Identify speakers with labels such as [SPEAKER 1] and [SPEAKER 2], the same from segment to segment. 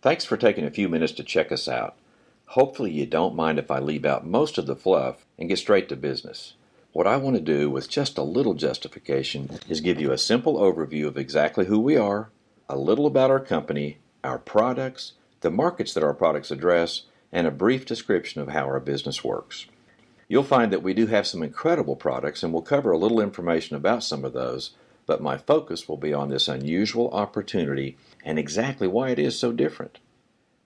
[SPEAKER 1] Thanks for taking a few minutes to check us out. Hopefully you don't mind if I leave out most of the fluff and get straight to business. What I want to do with just a little justification is give you a simple overview of exactly who we are, a little about our company, our products, the markets that our products address, and a brief description of how our business works. You'll find that we do have some incredible products, and we'll cover a little information about some of those, but my focus will be on this unusual opportunity and exactly why it is so different.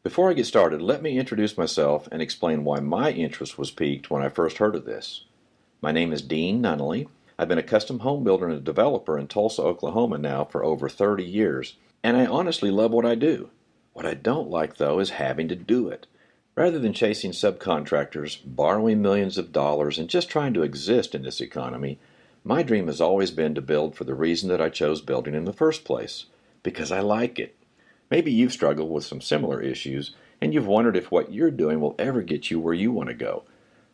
[SPEAKER 1] Before I get started, let me introduce myself and explain why my interest was piqued when I first heard of this. My name is Dean Nunnally. I've been a custom home builder and a developer in Tulsa, Oklahoma now for over 30 years, and I honestly love what I do. What I don't like, though, is having to do it. Rather than chasing subcontractors, borrowing millions of dollars, and just trying to exist in this economy, my dream has always been to build for the reason that I chose building in the first place, because I like it. Maybe you've struggled with some similar issues, and you've wondered if what you're doing will ever get you where you want to go.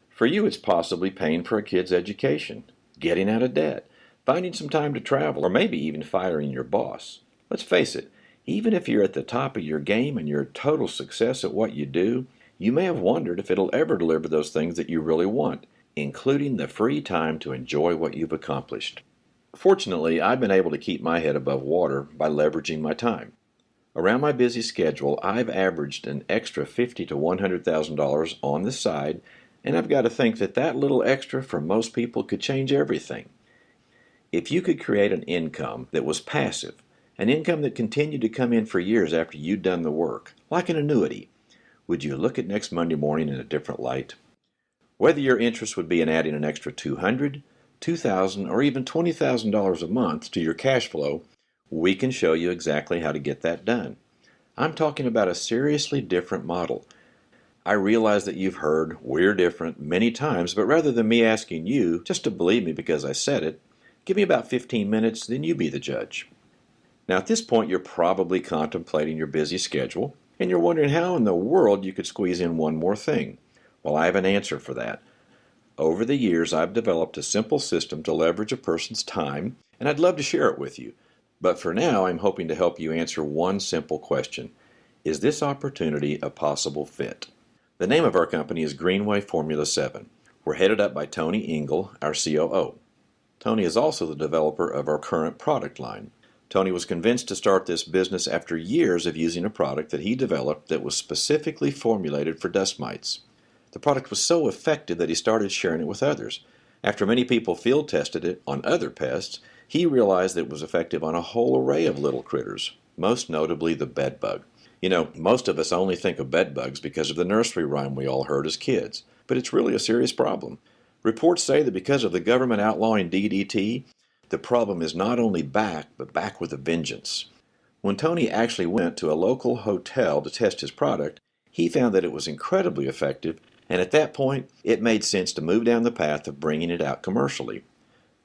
[SPEAKER 1] For you, it's possibly paying for a kid's education, getting out of debt, finding some time to travel, or maybe even firing your boss. Let's face it, even if you're at the top of your game and you're a total success at what you do, you may have wondered if it'll ever deliver those things that you really want, including the free time to enjoy what you've accomplished. Fortunately, I've been able to keep my head above water by leveraging my time. Around my busy schedule, I've averaged an extra $50,000 to $100,000 on the side, and I've got to think that that little extra for most people could change everything. If you could create an income that was passive, an income that continued to come in for years after you'd done the work, like an annuity, would you look at next Monday morning in a different light? Whether your interest would be in adding an extra $200,000, $2,000, or even $20,000 a month to your cash flow, we can show you exactly how to get that done. I'm talking about a seriously different model. I realize that you've heard "we're different" many times, but rather than me asking you just to believe me because I said it, give me about 15 minutes, then you be the judge. Now at this point you're probably contemplating your busy schedule, and you're wondering how in the world you could squeeze in one more thing. Well, I have an answer for that. Over the years, I've developed a simple system to leverage a person's time, and I'd love to share it with you. But for now, I'm hoping to help you answer one simple question. Is this opportunity a possible fit? The name of our company is Greenway Formula 7. We're headed up by Tony Engel, our COO. Tony is also the developer of our current product line. Tony was convinced to start this business after years of using a product that he developed that was specifically formulated for dust mites. The product was so effective that he started sharing it with others. After many people field tested it on other pests, he realized that it was effective on a whole array of little critters, most notably the bedbug. You know, most of us only think of bedbugs because of the nursery rhyme we all heard as kids, but it's really a serious problem. Reports say that because of the government outlawing DDT, the problem is not only back, but back with a vengeance. When Tony actually went to a local hotel to test his product, he found that it was incredibly effective, and at that point, it made sense to move down the path of bringing it out commercially.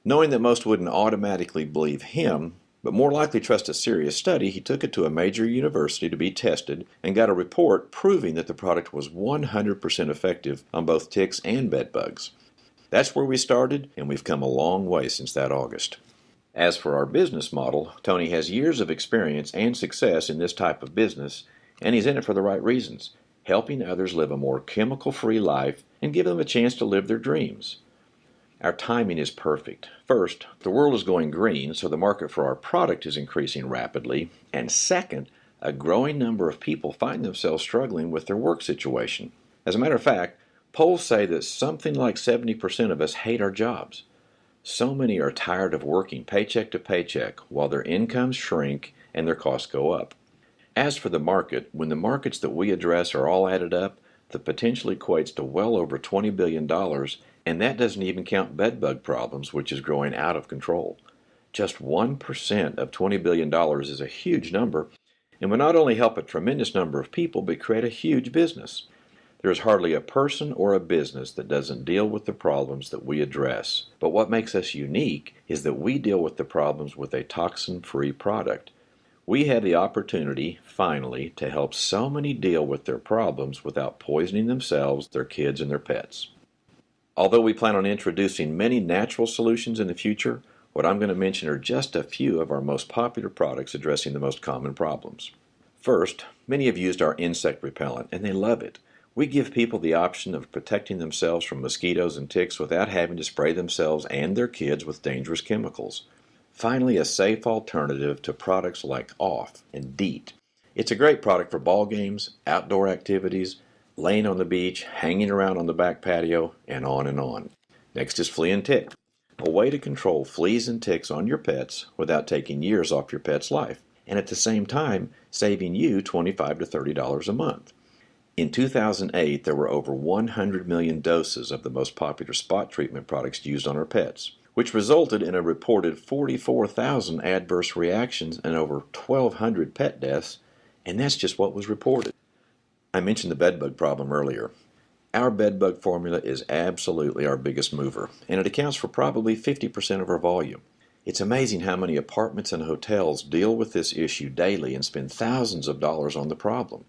[SPEAKER 1] Knowing that most wouldn't automatically believe him, but more likely trust a serious study, he took it to a major university to be tested and got a report proving that the product was 100% effective on both ticks and bedbugs. That's where we started, and we've come a long way since that August. As for our business model, Tony has years of experience and success in this type of business, and he's in it for the right reasons, helping others live a more chemical-free life and give them a chance to live their dreams. Our timing is perfect. First, the world is going green, so the market for our product is increasing rapidly, and second, a growing number of people find themselves struggling with their work situation. As a matter of fact, polls say that something like 70% of us hate our jobs. So many are tired of working paycheck to paycheck while their incomes shrink and their costs go up. As for the market, when the markets that we address are all added up, the potential equates to well over $20 billion, and that doesn't even count bedbug problems, which is growing out of control. Just 1% of $20 billion is a huge number, and will not only help a tremendous number of people, but create a huge business. There is hardly a person or a business that doesn't deal with the problems that we address. But what makes us unique is that we deal with the problems with a toxin-free product. We have the opportunity, finally, to help so many deal with their problems without poisoning themselves, their kids, and their pets. Although we plan on introducing many natural solutions in the future, what I'm going to mention are just a few of our most popular products addressing the most common problems. First, many have used our insect repellent, and they love it. We give people the option of protecting themselves from mosquitoes and ticks without having to spray themselves and their kids with dangerous chemicals. Finally, a safe alternative to products like Off and DEET. It's a great product for ball games, outdoor activities, laying on the beach, hanging around on the back patio, and on and on. Next is Flea and Tick, a way to control fleas and ticks on your pets without taking years off your pet's life, and at the same time saving you $25 to $30 a month. In 2008, there were over 100 million doses of the most popular spot treatment products used on our pets, which resulted in a reported 44,000 adverse reactions and over 1,200 pet deaths, and that's just what was reported. I mentioned the bedbug problem earlier. Our bedbug formula is absolutely our biggest mover, and it accounts for probably 50% of our volume. It's amazing how many apartments and hotels deal with this issue daily and spend thousands of dollars on the problem.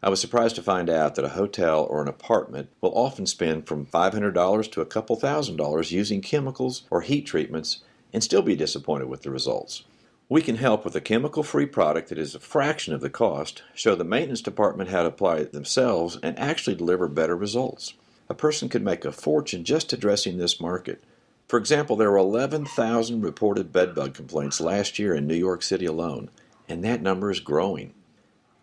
[SPEAKER 1] I was surprised to find out that a hotel or an apartment will often spend from $500 to a couple $1,000 using chemicals or heat treatments and still be disappointed with the results. We can help with a chemical-free product that is a fraction of the cost, show the maintenance department how to apply it themselves, and actually deliver better results. A person could make a fortune just addressing this market. For example, there were 11,000 reported bedbug complaints last year in New York City alone, and that number is growing.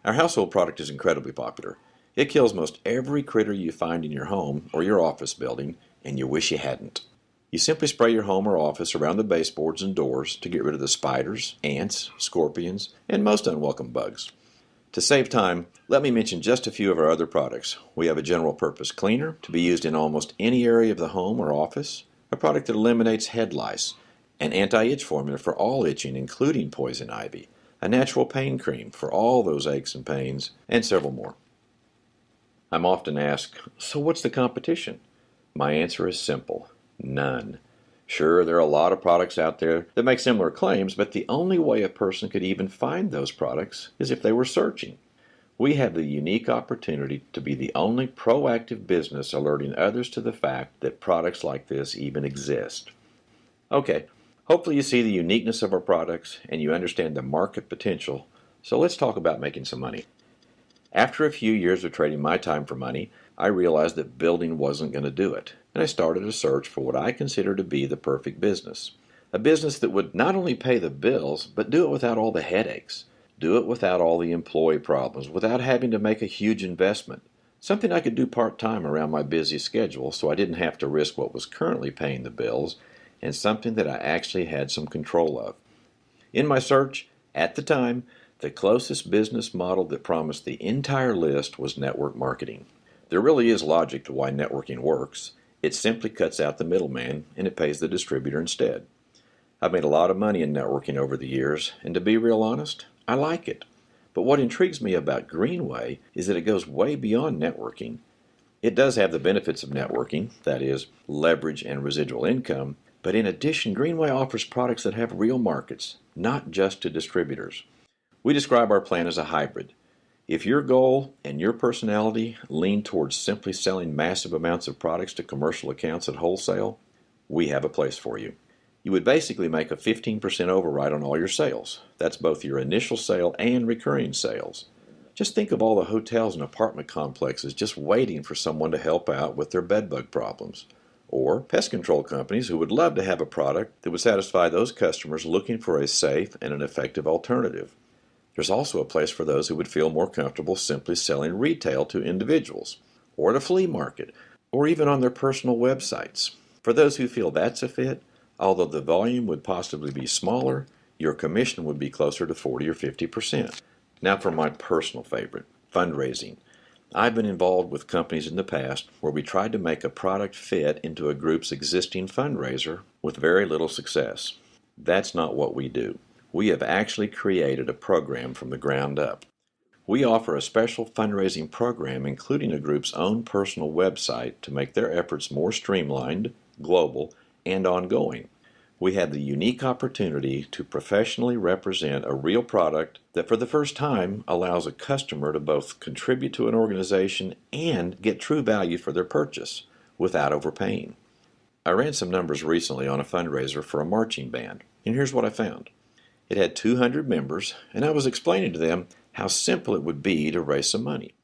[SPEAKER 1] Our household product is incredibly popular. It kills most every critter you find in your home or your office building, and you wish you hadn't. You simply spray your home or office around the baseboards and doors to get rid of the spiders, ants, scorpions, and most unwelcome bugs. To save time, let me mention just a few of our other products. We have a general purpose cleaner to be used in almost any area of the home or office, a product that eliminates head lice, an anti-itch formula for all itching including poison ivy, a natural pain cream for all those aches and pains, and several more. I'm often asked, so what's the competition? My answer is simple. None. Sure, there are a lot of products out there that make similar claims, but the only way a person could even find those products is if they were searching. We have the unique opportunity to be the only proactive business alerting others to the fact that products like this even exist. Okay, hopefully you see the uniqueness of our products and you understand the market potential, so let's talk about making some money. After a few years of trading my time for money, I realized that building wasn't going to do it, and I started a search for what I consider to be the perfect business. A business that would not only pay the bills, but do it without all the headaches. Do it without all the employee problems, without having to make a huge investment. Something I could do part-time around my busy schedule so I didn't have to risk what was currently paying the bills, and something that I actually had some control of. In my search, at the time, the closest business model that promised the entire list was network marketing. There really is logic to why networking works. It simply cuts out the middleman and it pays the distributor instead. I've made a lot of money in networking over the years, and to be real honest, I like it. But what intrigues me about Greenway is that it goes way beyond networking. It does have the benefits of networking, that is, leverage and residual income, but in addition, Greenway offers products that have real markets, not just to distributors. We describe our plan as a hybrid. If your goal and your personality lean towards simply selling massive amounts of products to commercial accounts at wholesale, we have a place for you. You would basically make a 15% override on all your sales. That's both your initial sale and recurring sales. Just think of all the hotels and apartment complexes just waiting for someone to help out with their bedbug problems. Or pest control companies who would love to have a product that would satisfy those customers looking for a safe and an effective alternative. There's also a place for those who would feel more comfortable simply selling retail to individuals, or at a flea market, or even on their personal websites. For those who feel that's a fit, although the volume would possibly be smaller, your commission would be closer to 40 or 50%. Now for my personal favorite, fundraising. I've been involved with companies in the past where we tried to make a product fit into a group's existing fundraiser with very little success. That's not what we do. We have actually created a program from the ground up. We offer a special fundraising program including a group's own personal website to make their efforts more streamlined, global, and ongoing. We have the unique opportunity to professionally represent a real product that for the first time allows a customer to both contribute to an organization and get true value for their purchase without overpaying. I ran some numbers recently on a fundraiser for a marching band, and here's what I found. It had 200 members, and I was explaining to them how simple it would be to raise some money.